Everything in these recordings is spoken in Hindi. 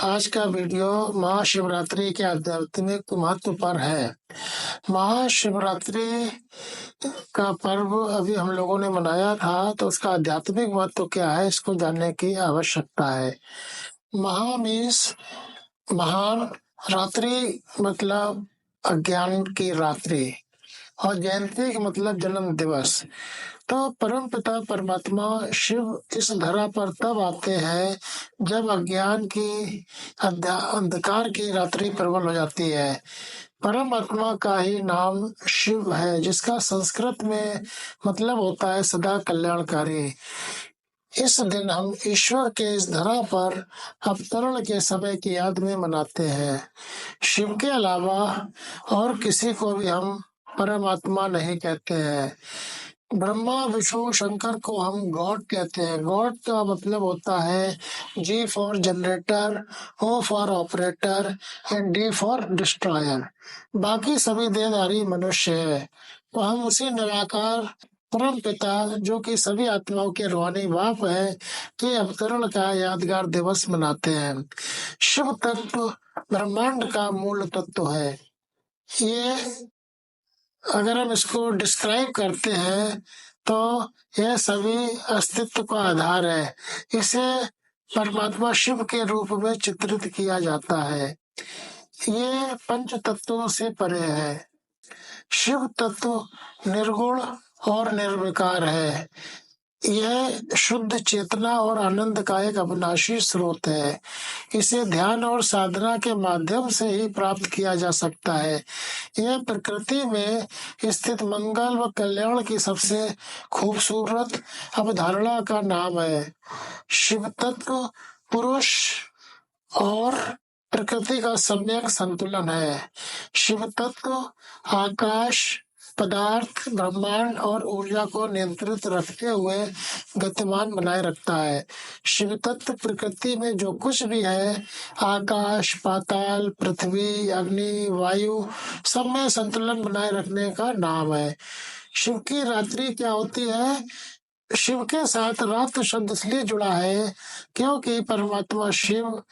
आज का वीडियो महाशिवरात्रि के आध्यात्मिक महत्व पर है। महाशिवरात्रि का पर्व अभी हम लोगों ने मनाया था, तो उसका आध्यात्मिक महत्व क्या है, इसको जानने की आवश्यकता है। महा मीन्स महान, रात्रि मतलब अज्ञान की रात्रि, और जयंती का मतलब जन्म दिवस। तो परम पिता परमात्मा शिव इस धरा पर तब आते हैं जब अज्ञान की अंधकार की रात्रि प्रबल हो जाती है। परमात्मा का ही नाम शिव है, जिसका संस्कृत में मतलब होता है सदा कल्याणकारी। इस दिन हम ईश्वर के इस धरा पर अवतरण के समय की याद में मनाते हैं। शिव के अलावा और किसी को भी हम परमात्मा नहीं कहते हैं। ब्रह्मा विष्णु शंकर को हम गॉड कहते हैं। गॉड का मतलब होता है G for generator, O for operator and D for destroyer. बाकी सभी देहधारी मनुष्य है। तो हम उसी निराकार परम पिता, जो कि सभी आत्माओं के रूहानी बाप है, के अवतरण का यादगार दिवस मनाते हैं। शिव तत्व ब्रह्मांड का मूल तत्व है। ये अगर हम इसको डिस्क्राइब करते हैं तो यह सभी अस्तित्व का आधार है। इसे परमात्मा शिव के रूप में चित्रित किया जाता है। ये पंच तत्वों से परे है। शिव तत्व निर्गुण और निर्विकार है। यह शुद्ध चेतना और आनंद का एक अविनाशी स्रोत है। इसे ध्यान और साधना के माध्यम से ही प्राप्त किया जा सकता है। यह प्रकृति में स्थित मंगल व कल्याण की सबसे खूबसूरत अवधारणा का नाम है। शिव तत्व पुरुष और प्रकृति का सम्यक संतुलन है। शिव तत्व आकाश, पदार्थ, ब्रह्मांड और ऊर्जा को नियंत्रित रखते हुए गतिमान बनाए रखता है। शिव तत्व प्रकृति में जो कुछ भी है, आकाश, पाताल, पृथ्वी, अग्नि, वायु, सब में संतुलन बनाए रखने का नाम है। शिव की रात्रि क्या होती है? शिव के साथ रात शब्द इसलिए जुड़ा है क्योंकि परमात्मा शिव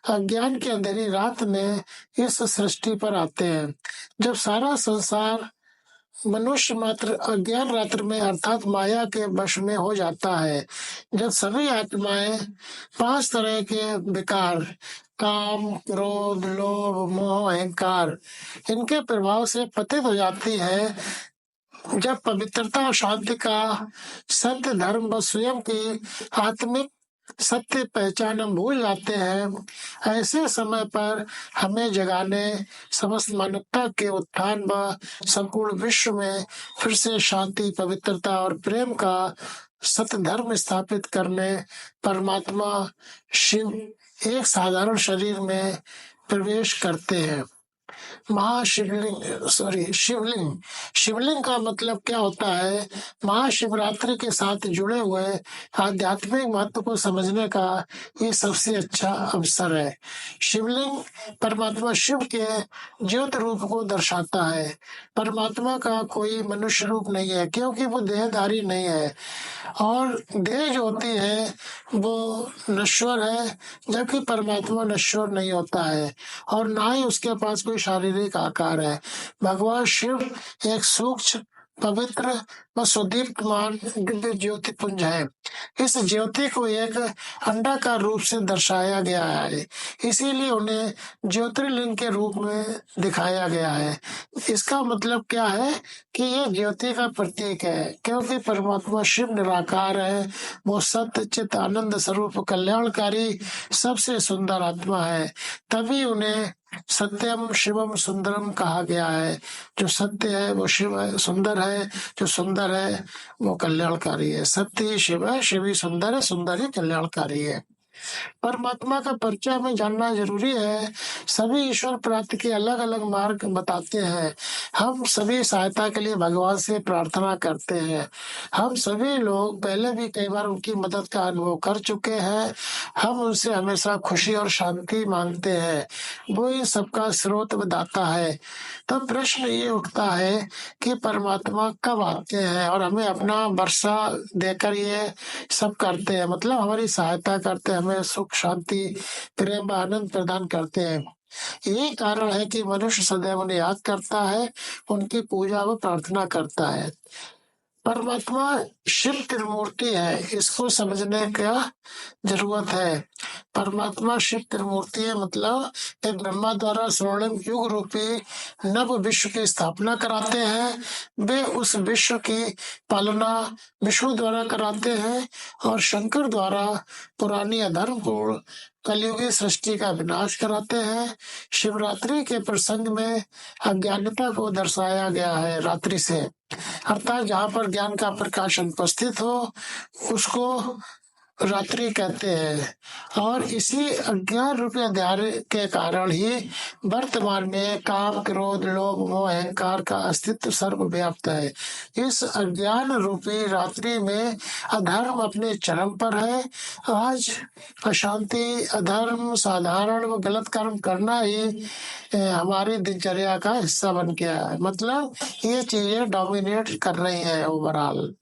अज्ञान की अंधेरी रात में इस सृष्टि पर आते हैं। जब सारा संसार मनुष्य मात्र अज्ञान रात्र में अर्थात माया के वश में हो जाता है, जब सभी आत्माएं 5 तरह के विकार, काम, क्रोध, लोभ, मोह, अहंकार, इनके प्रभाव से पतित हो जाती है, जब पवित्रता और शांति का सत्य धर्म व स्वयं की आत्मिक सत्य पहचान हम भूल जाते हैं, ऐसे समय पर हमें जगाने, समस्त मानवता के उत्थान व संपूर्ण विश्व में फिर से शांति, पवित्रता और प्रेम का सत्य धर्म स्थापित करने परमात्मा शिव एक साधारण शरीर में प्रवेश करते हैं। शिवलिंग। शिवलिंग का मतलब क्या होता है? महाशिवरात्रि के साथ जुड़े हुए आध्यात्मिक महत्व को समझने का ये सबसे अच्छा अवसर है। शिवलिंग परमात्मा शिव के ज्योत रूप को दर्शाता है। परमात्मा का कोई मनुष्य रूप नहीं है, क्योंकि वो देहधारी नहीं है, और देह जो होती है वो नश्वर है, जबकि परमात्मा नश्वर नहीं होता है, और ना ही उसके पास कोई शारीरिक आकार है। भगवान शिव एक सूक्ष्म, पवित्र व सुदीप्तमान दिव्य ज्योति पुंज है। इस ज्योति को एक अंडाकार रूप से दर्शाया गया है, इसीलिए उन्हें ज्योतिर्लिंग के रूप में दिखाया गया है। इसका मतलब क्या है कि ये ज्योति का प्रतीक है, क्योंकि परमात्मा शिव निराकार है। वो सत्य चित आनंद स्वरूप कल्याणकारी सबसे सुंदर आत्मा है, तभी उन्हें सत्यम शिवम सुंदरम कहा गया है। जो सत्य है वो शिव है, सुंदर है, जो सुंदर है वो कल्याणकारी है। सत्य ही शिव है, शिव ही सुंदर है, सुंदर ही कल्याणकारी है। परमात्मा का परिचय हमें जानना जरूरी है। सभी ईश्वर प्राप्ति के अलग अलग मार्ग बताते हैं। हम सभी सहायता के लिए भगवान से प्रार्थना करते हैं। हम सभी लोग पहले भी कई बार उनकी मदद का अनुभव कर चुके हैं। हम उनसे हमेशा खुशी और शांति मांगते हैं। वो इन सबका स्रोत बताता है। तब प्रश्न ये उठता है कि परमात्मा कब आते हैं और हमें अपना वर्षा देकर ये सब करते हैं, मतलब हमारी सहायता करते हैं, में सुख, शांति, प्रेम व आनंद प्रदान करते हैं। यही कारण है कि मनुष्य सदैव उन्हें याद करता है, उनकी पूजा व प्रार्थना करता है। परमात्मा शिव त्रिमूर्ति है, इसको समझने का जरूरत है। परमात्मा शिव त्रिमूर्ति है मतलब एक ब्रह्मा द्वारा स्वर्णिम युग रूपी नव विश्व की स्थापना कराते हैं। वे उस विश्व की पालना विष्णु द्वारा कराते हैं और शंकर द्वारा पुरानी अधर्म पूर्ण कलयुगी सृष्टि का विनाश कराते हैं। शिवरात्रि के प्रसंग में अज्ञानता को दर्शाया गया है रात्रि से, अर्थात जहाँ पर ज्ञान का प्रकाश उपस्थित हो उसको रात्रि कहते हैं। और इसी अज्ञान रूपी अंधेरे के कारण ही वर्तमान में काम, क्रोध, लोभ, मोह, अहंकार का अस्तित्व सर्वव्याप्त है। इस अज्ञान रूपी रात्रि में अधर्म अपने चरम पर है। आज अशांति, अधर्म, साधारण व गलत कर्म करना ही हमारी दिनचर्या का हिस्सा बन गया है। मतलब ये चीजें डोमिनेट कर रही हैं ओवरऑल।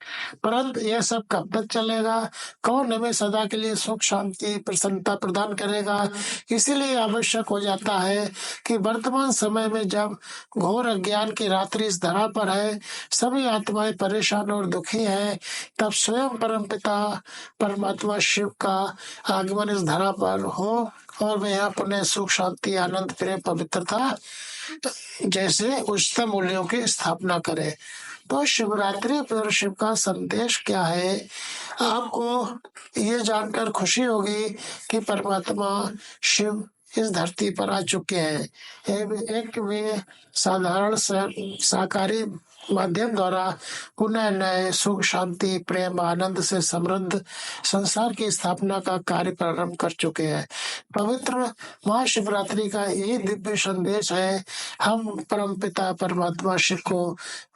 परंतु यह सब कब तक चलेगा? कौन हमें सदा के लिए सुख, शांति, प्रसन्नता प्रदान करेगा? इसीलिए आवश्यक हो जाता है कि वर्तमान समय में जब घोर अज्ञान की रात्रि इस धरा पर है, सभी आत्माएं परेशान और दुखी हैं, तब स्वयं परमपिता परमात्मा शिव का आगमन इस धरा पर हो और वे यहाँ पुनः सुख, शांति, आनंद, प्रेम, पवित्रता जैसे उच्चतम मूल्यों की स्थापना करे। तो शिवरात्रि पर शिव का संदेश क्या है? आपको ये जानकर खुशी होगी कि परमात्मा शिव इस धरती पर आ चुके हैं। एक वे साधारण साकारी माध्यम द्वारा पुनः नए सुख, शांति, प्रेम, आनंद से समृद्ध संसार की स्थापना का कार्य प्रारंभ कर चुके हैं। पवित्र महाशिवरात्रि का यही दिव्य संदेश है। हम परमपिता परमात्मा शिव को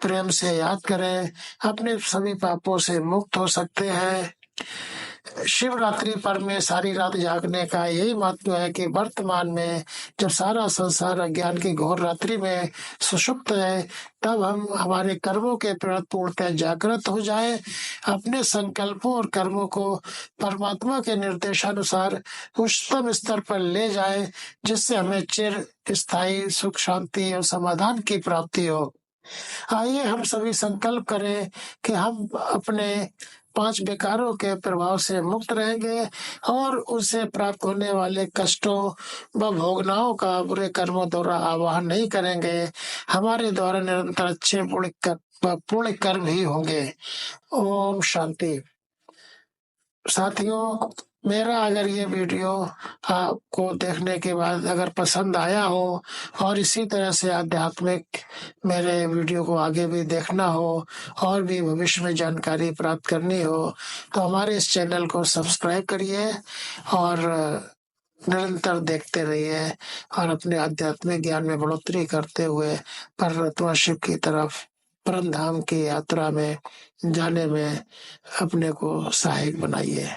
प्रेम से याद करें, अपने सभी पापों से मुक्त हो सकते हैं। शिवरात्रि पर में सारी रात जागने का यही महत्व है कि वर्तमान में जब सारा संसार अज्ञान की घोर रात्रि में सुषुप्त है, तब हम हमारे कर्मों के प्रति पूर्णतः जागृत हो जाए, अपने संकल्पों और कर्मों को परमात्मा के निर्देशानुसार उच्चतम स्तर पर ले जाए, जिससे हमें चिर स्थायी सुख, शांति और समाधान की प्राप्ति हो। आइए हम सभी संकल्प करें कि हम अपने 5 विकारों के प्रभाव से मुक्त रहेंगे और उससे प्राप्त होने वाले कष्टों व भोगनाओं का बुरे कर्मों द्वारा आवाहन नहीं करेंगे। हमारे द्वारा निरंतर अच्छे पुण्य कर्म ही होंगे। ओम शांति। साथियों, मेरा अगर ये वीडियो आपको देखने के बाद अगर पसंद आया हो और इसी तरह से आध्यात्मिक मेरे वीडियो को आगे भी देखना हो और भी भविष्य में जानकारी प्राप्त करनी हो, तो हमारे इस चैनल को सब्सक्राइब करिए और निरंतर देखते रहिए और अपने आध्यात्मिक ज्ञान में बढ़ोतरी करते हुए परमात्मा शिव की तरफ परम धाम की यात्रा में जाने में अपने को सहायक बनाइए।